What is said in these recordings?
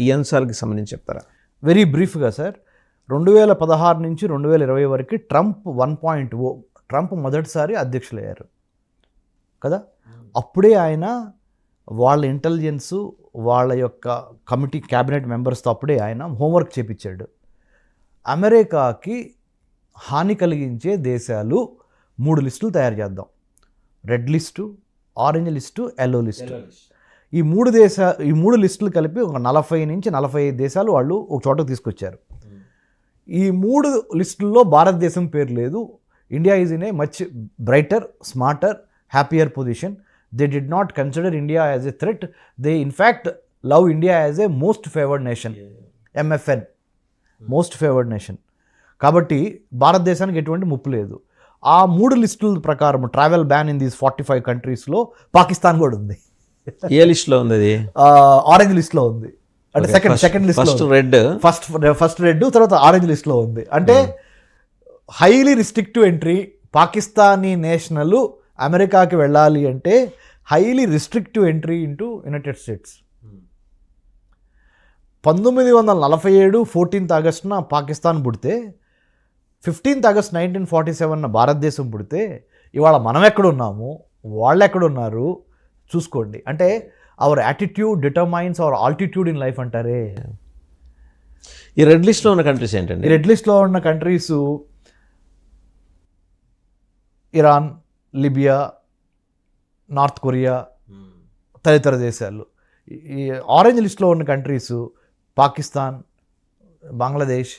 ఈ అంశాలకి సంబంధించి చెప్తారా? వెరీ బ్రీఫ్గా సార్, 2016 నుంచి 2020 వరకు ట్రంప్ 1.0 ట్రంప్ మొదటిసారి అధ్యక్షులయ్యారు కదా. అప్పుడే ఆయన వాళ్ళ ఇంటెలిజెన్సు వాళ్ళ యొక్క కమిటీ క్యాబినెట్ మెంబర్స్తో అప్పుడే ఆయన హోంవర్క్ చేపించాడు. అమెరికాకి హాని కలిగించే దేశాలు 3 లిస్టులు తయారు చేద్దాం. Red list, orange list, yellow list. ఈ 3 లిస్టులు కలిపి ఒక 40 నుంచి 45 దేశాలు వాళ్ళు ఒక చోటకు తీసుకొచ్చారు. ఈ 3 లిస్టుల్లో భారతదేశం పేరు లేదు. India is in a much brighter, smarter, happier position. They did not consider India as a threat. They in fact love India as a most favoured nation, MFN, most favoured nation. కాబట్టి భారతదేశానికి ఎటువంటి ముప్పు లేదు. ఆ 3 లిస్టుల ప్రకారం ట్రావెల్ బ్యాన్ ఇన్ దీస్ 45 కంట్రీస్లో పాకిస్తాన్ కూడా ఉంది. ఏ లిస్ట్లో ఉంది అది? ఆరెంజ్ లిస్ట్లో ఉంది. అంటే సెకండ్ లిస్ట్, ఫస్ట్ రెడ్, తర్వాత ఆరెంజ్ లిస్ట్లో ఉంది. అంటే highly restrictive entry. Pakistani national అమెరికాకి వెళ్ళాలి అంటే highly restrictive entry into United States. 1947 14th ఆగస్టున పాకిస్తాన్ పుడితే, 15th ఆగస్ట్ 1947 భారతదేశం పుడితే, ఇవాళ మనం ఎక్కడున్నాము, వాళ్ళు ఎక్కడున్నారు చూసుకోండి. అంటే our attitude determines our altitude in life అంటారే. ఈ రెడ్ లిస్ట్లో ఉన్న కంట్రీస్ ఏంటండి? ఈ రెడ్ లిస్ట్లో ఉన్న countries Iran, Libya, north Korea, తదితర దేశాలు. ఈ ఆరెంజ్ లిస్ట్లో ఉన్న కంట్రీస్ పాకిస్తాన్, బంగ్లాదేశ్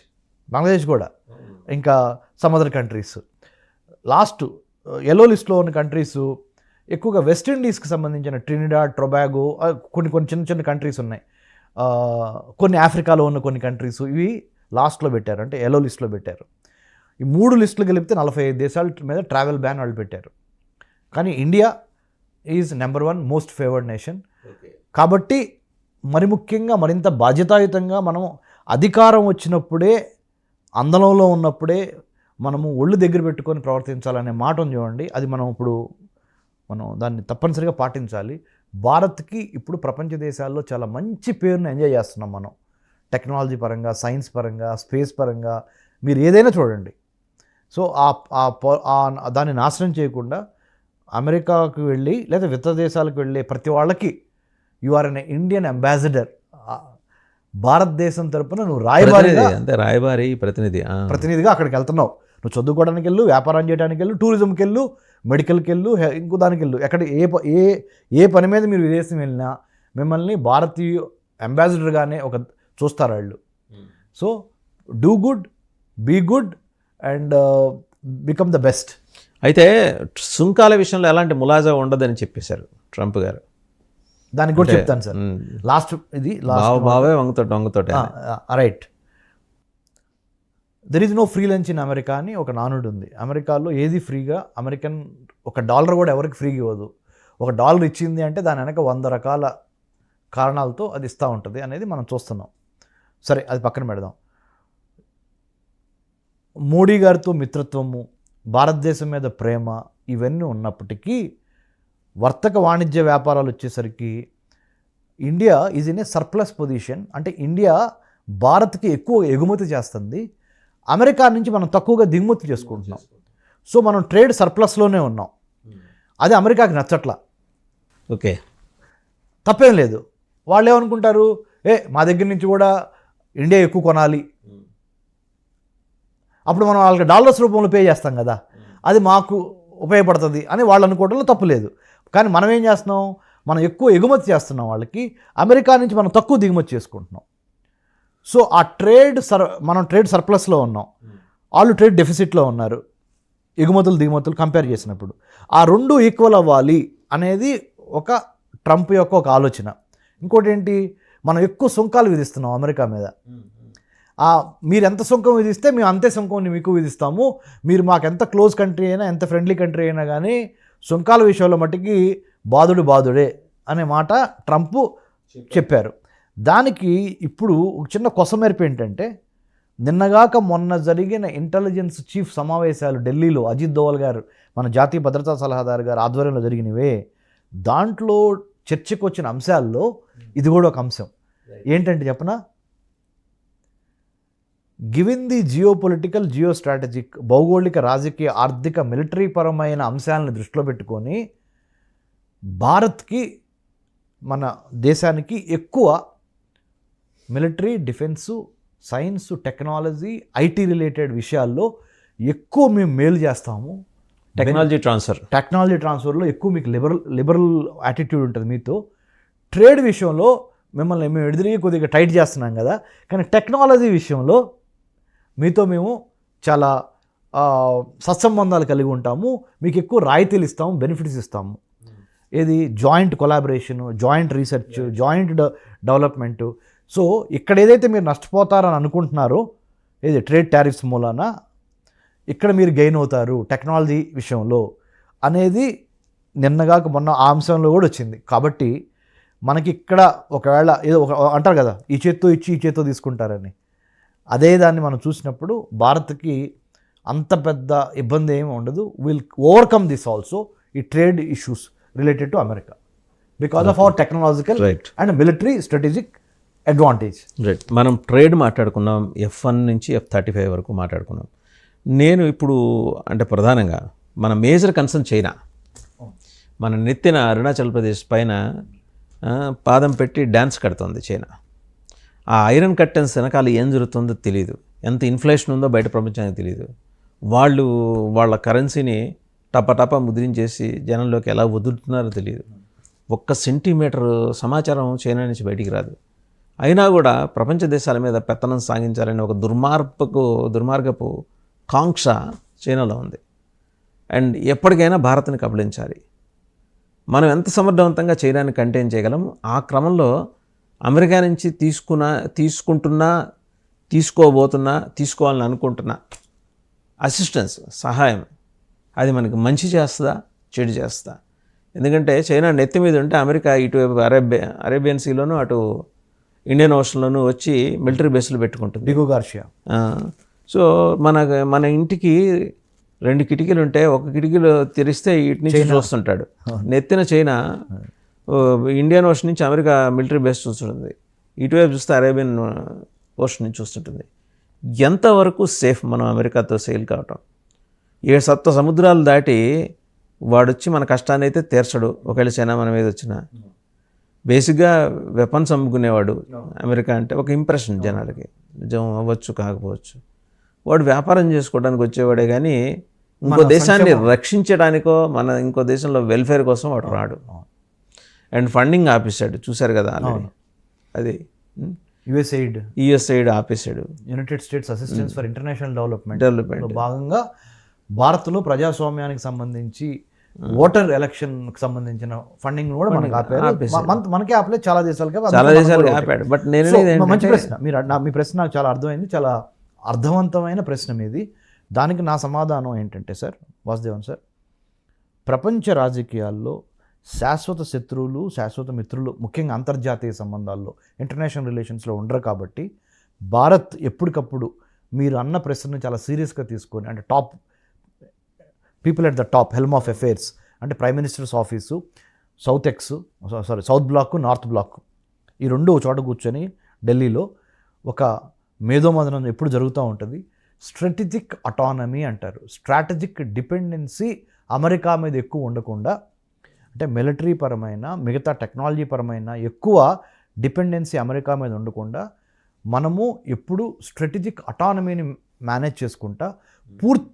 కూడా, ఇంకా సముద్ర కంట్రీస్. లాస్ట్ ఎల్లో లిస్ట్లో ఉన్న కంట్రీస్ ఎక్కువగా వెస్ట్ ఇండీస్కి సంబంధించిన ట్రినిడాడ్, టొబాగో, కొన్ని చిన్న కంట్రీస్ ఉన్నాయి. కొన్ని ఆఫ్రికాలో ఉన్న కొన్ని కంట్రీస్, ఇవి లాస్ట్లో పెట్టారు, అంటే ఎల్లో లిస్ట్లో పెట్టారు. ఈ 3 లిస్టులు కలిపితే 45 దేశాల మీద ట్రావెల్ బ్యాన్ వాళ్ళు పెట్టారు. కానీ India is number 1 most favoured nation. కాబట్టి మరి ముఖ్యంగా మరింత బాధ్యతాయుతంగా మనం అధికారం వచ్చినప్పుడే, అందలంలో ఉన్నప్పుడే మనము ఒళ్ళు దగ్గర పెట్టుకొని ప్రవర్తించాలనే మాట ఉంది చూడండి. అది మనం దాన్ని తప్పనిసరిగా పాటించాలి. భారత్కి ఇప్పుడు ప్రపంచ దేశాల్లో చాలా మంచి పేరును ఎంజాయ్ చేస్తున్నాం మనం. టెక్నాలజీ పరంగా, సైన్స్ పరంగా, స్పేస్ పరంగా, మీరు ఏదైనా చూడండి. సో దాన్ని నాశనం చేయకుండా అమెరికాకు వెళ్ళి లేదా ఇతర దేశాలకు వెళ్ళే ప్రతి వాళ్ళకి you are an Indian ambassador. భారతదేశం తరపున నువ్వు రాయబారి ప్రతినిధిగా అక్కడికి వెళ్తున్నావు. నువ్వు చదువుకోవడానికి వెళ్ళు, వ్యాపారం చేయడానికి వెళ్ళు, టూరిజంకి వెళ్ళు, మెడికల్కి వెళ్ళు, ఇంకో దానికి వెళ్ళు. ఎక్కడ ఏ పని మీద మీరు విదేశం వెళ్ళినా మిమ్మల్ని భారతీయ అంబాసిడర్గానే చూస్తారు వాళ్ళు. So do good, be good and become the best. అయితే సుంకాల విషయంలో ఎలాంటి ములాజా ఉండదని చెప్పేశారు ట్రంప్ గారు. దానికి కూడా చెప్తాను సార్. లాస్ట్ బావే వంగుతోటి right. There is no free lunch in America అని ఒక నానుడు ఉంది. అమెరికాలో ఏది ఫ్రీగా, అమెరికన్ $1 కూడా ఎవరికి ఫ్రీగా ఇవ్వదు. $1 ఇచ్చింది అంటే దాని వెనక 100 రకాల కారణాలతో అది ఇస్తూ ఉంటుంది అనేది మనం చూస్తున్నాం. సరే, అది పక్కన పెడదాం. మోడీ గారితో మిత్రత్వము, భారతదేశం మీద ప్రేమ, ఇవన్నీ ఉన్నప్పటికీ వర్తక వాణిజ్య వ్యాపారాలు వచ్చేసరికి India is in a surplus position. అంటే ఇండియా భారత్కి ఎక్కువ ఎగుమతి చేస్తుంది, అమెరికా నుంచి మనం తక్కువగా దిగుమతి చేసుకుంటున్నాం. సో మనం ట్రేడ్ సర్ప్లస్లోనే ఉన్నాం. అది అమెరికాకి నచ్చట్లా. ఓకే, తప్పేం లేదు. వాళ్ళు ఏమనుకుంటారు, మా దగ్గర నుంచి కూడా ఇండియా ఎక్కువ కొనాలి, అప్పుడు మనం వాళ్ళకి డాలర్స్ రూపంలో పే చేస్తాం కదా, అది మాకు ఉపయోగపడుతుంది అని వాళ్ళు అనుకోవడంలో తప్పు లేదు. కానీ మనం ఏం చేస్తున్నాం, మనం ఎక్కువ ఎగుమతి చేస్తున్నాం వాళ్ళకి, అమెరికా నుంచి మనం తక్కువ దిగుమతి చేసుకుంటున్నాం. సో ఆ మనం ట్రేడ్ సర్ప్లస్లో ఉన్నాం, వాళ్ళు ట్రేడ్ డెఫిసిట్లో ఉన్నారు. ఎగుమతులు దిగుమతులు కంపేర్ చేసినప్పుడు ఆ 2 ఈక్వల్ అవ్వాలి అనేది ఒక ట్రంప్ యొక్క ఒక ఆలోచన. ఇంకోటి ఏంటి, మనం ఎక్కువ సుంకాలు విధిస్తున్నాం అమెరికా మీద. మీరు ఎంత సుంకం విధిస్తే మేము అంతే సుంకం మీకు విధిస్తాము, మీరు మాకు ఎంత క్లోజ్ కంట్రీ అయినా, ఎంత ఫ్రెండ్లీ కంట్రీ అయినా కానీ సుంకాల విషయంలో మట్టుకి బాధుడే అనే మాట ట్రంప్ చెప్పారు. దానికి ఇప్పుడు ఒక చిన్న కొసమెరుపు ఏంటంటే, నిన్నగాక మొన్న జరిగిన ఇంటెలిజెన్స్ చీఫ్ సమావేశాలు ఢిల్లీలో అజిత్ దోవల్ గారు, మన జాతీయ భద్రతా సలహాదారు గారు ఆధ్వర్యంలో జరిగినవే, దాంట్లో చర్చకు వచ్చిన అంశాల్లో ఇది కూడా ఒక అంశం. ఏంటంటే చెప్పనా, given the geo political geo strategic భౌగోళిక రాజకీయ ఆర్థిక మిలిటరీ పరమైన అంశాలను దృష్టిలో పెట్టుకొని భారత్కి మన దేశానికి ఎక్కువ military, defence, science, technology, IT related విషయాల్లో ఎక్కువ మేము మేలు చేస్తాము. టెక్నాలజీ ట్రాన్స్ఫర్లో ఎక్కువ మీకు లిబరల్ యాటిట్యూడ్ ఉంటుంది మీతో. ట్రేడ్ విషయంలో మిమ్మల్ని మేము ఎదురుగా కొద్దిగా టైట్ చేస్తున్నాం కదా, కానీ టెక్నాలజీ విషయంలో మీతో మేము చాలా సత్సంబంధాలు కలిగి ఉంటాము, మీకు ఎక్కువ రాయితీలు ఇస్తాము, బెనిఫిట్స్ ఇస్తాము. ఏది joint collaboration, joint research, joint development. So ఇక్కడ ఏదైతే మీరు నష్టపోతారని అనుకుంటున్నారో, ఏది ట్రేడ్ టారిఫ్స్ మూలాన ఇక్కడ మీరు గెయిన్ అవుతారు టెక్నాలజీ విషయంలో అనేది నిన్నగాక మొన్న ఆ అంశంలో కూడా వచ్చింది. కాబట్టి మనకి ఇక్కడ ఒకవేళ ఏదో ఒక అంటారు కదా, ఈ చేత్తో ఇచ్చి ఈ చేత్తో తీసుకుంటారని, అదే దాన్ని మనం చూసినప్పుడు భారత్కి అంత పెద్ద ఇబ్బంది ఏమి ఉండదు. విల్ ఓవర్కమ్ దిస్ ఆల్సో, ఈ trade issues related to America because of our technological and military strategic advantage. Right. మనం ట్రేడ్ మాట్లాడుకున్నాం, F1 నుంచి F-35 వరకు మాట్లాడుకున్నాం. నేను ఇప్పుడు అంటే ప్రధానంగా మన మేజర్ కన్సర్న్ చైనా. మన నెత్తిన అరుణాచల్ ప్రదేశ్ పైన పాదం పెట్టి డ్యాన్స్ కడుతుంది చైనా. ఆ ఐరన్ కర్టెన్స్ వెనకాల ఏం జరుగుతుందో తెలియదు, ఎంత ఇన్ఫ్లేషన్ ఉందో బయట ప్రపంచానికి తెలియదు. వాళ్ళు వాళ్ళ కరెన్సీని టపటప ముద్రించేసి జనంలోకి ఎలా వదులుతున్నారో తెలియదు. ఒక్క సెంటీమీటర్ సమాచారం చైనా నుంచి బయటికి రాదు. అయినా కూడా ప్రపంచ దేశాల మీద పెత్తనం సాగించాలని ఒక దుర్మార్గపు కాంక్ష చైనాలో ఉంది. అండ్ ఎప్పటికైనా భారత్ని కబళించాలి. మనం ఎంత సమర్థవంతంగా చైనాని కంటైన్ చేయగలం, ఆ క్రమంలో అమెరికా నుంచి తీసుకోవాలని అనుకుంటున్నా అసిస్టెన్స్, సహాయం, అది మనకి మంచి చేస్తుందా చెడు చేస్తుందా? ఎందుకంటే చైనా నెత్తి మీద ఉంటే అమెరికా ఇటువైపు అరేబియన్ సీలోను అటు ఇండియన్ ఓషన్లోనూ వచ్చి మిలిటరీ బేస్లు పెట్టుకుంటుంది. Diego Garcia. సో మన ఇంటికి 2 కిటికీలు ఉంటే ఒక కిటికీలు తెరిస్తే ఇటు నుంచి చూస్తుంటాడు. నెత్తిన చైనా ఇండియన్ ఓషన్ నుంచి అమెరికా మిలిటరీ బేస్ చూస్తుంటుంది, ఇటువైపు చూస్తే అరేబియన్ ఓషన్ నుంచి చూస్తుంటుంది. ఎంతవరకు సేఫ్ మనం అమెరికాతో సేల్ కావటం? 7 సముద్రాలు దాటి వాడొచ్చి మన కష్టాన్ని అయితే తీర్చడు. ఒకవేళ చైనా మన మీద వచ్చినా బేసిక్గా వెపన్స్ అమ్ముకునేవాడు అమెరికా అంటే ఒక ఇంప్రెషన్ జనాలకి, నిజం అవ్వచ్చు కాకపోవచ్చు. వాడు వ్యాపారం చేసుకోవడానికి వచ్చేవాడే కానీ ఇంకో దేశాన్ని రక్షించడానికో ఇంకో దేశంలో వెల్ఫేర్ కోసం వాడు రాడు. అండ్ ఫండింగ్ ఆపేశాడు, చూశారు కదా ఆల్రెడీ. అది యుఎస్ఐడ్ ఆపేశాడు. United states assistance for international development భాగంగా భారత్లో ప్రజాస్వామ్యానికి సంబంధించి ఓటర్ ఎలక్షన్కి సంబంధించిన ఫండింగ్ కూడా మనకి ఆపారు. మనకే ఆపలేదు, చాలా దేశాలకి ఆపాడు. బట్ నేను మంచి ప్రశ్న, మీ ప్రశ్న నాకు చాలా అర్థమైంది, చాలా అర్థవంతమైన ప్రశ్న మీది. దానికి నా సమాధానం ఏంటంటే సార్, వాసుదేవన్ సార్, ప్రపంచ రాజకీయాల్లో శాశ్వత శత్రువులు, శాశ్వత మిత్రులు, ముఖ్యంగా అంతర్జాతీయ సంబంధాల్లో, ఇంటర్నేషనల్ రిలేషన్స్లో ఉండరు. కాబట్టి భారత్ ఎప్పటికప్పుడు మీరు అన్న ప్రశ్నను చాలా సీరియస్గా తీసుకొని, అంటే top people at the top helm of affairs, అంటే prime minister's office, South Block, North Block, ఈ రెండు ఒక చోట కూర్చొని ఢిల్లీలో ఒక మేధోమథనం ఎప్పుడు జరుగుతూ ఉంటుంది. స్ట్రాటజిక్ అటానమీ అంటారు. స్ట్రాటజిక్ డిపెండెన్సీ అమెరికా మీద ఎక్కువ ఉండకుండా, అంటే మిలిటరీ పరమైన, మిగతా టెక్నాలజీ పరమైన ఎక్కువ డిపెండెన్సీ అమెరికా మీద ఉండకుండా మనము ఎప్పుడు స్ట్రాటజిక్ అటానమీని మేనేజ్ చేసుకుంటా పూర్తి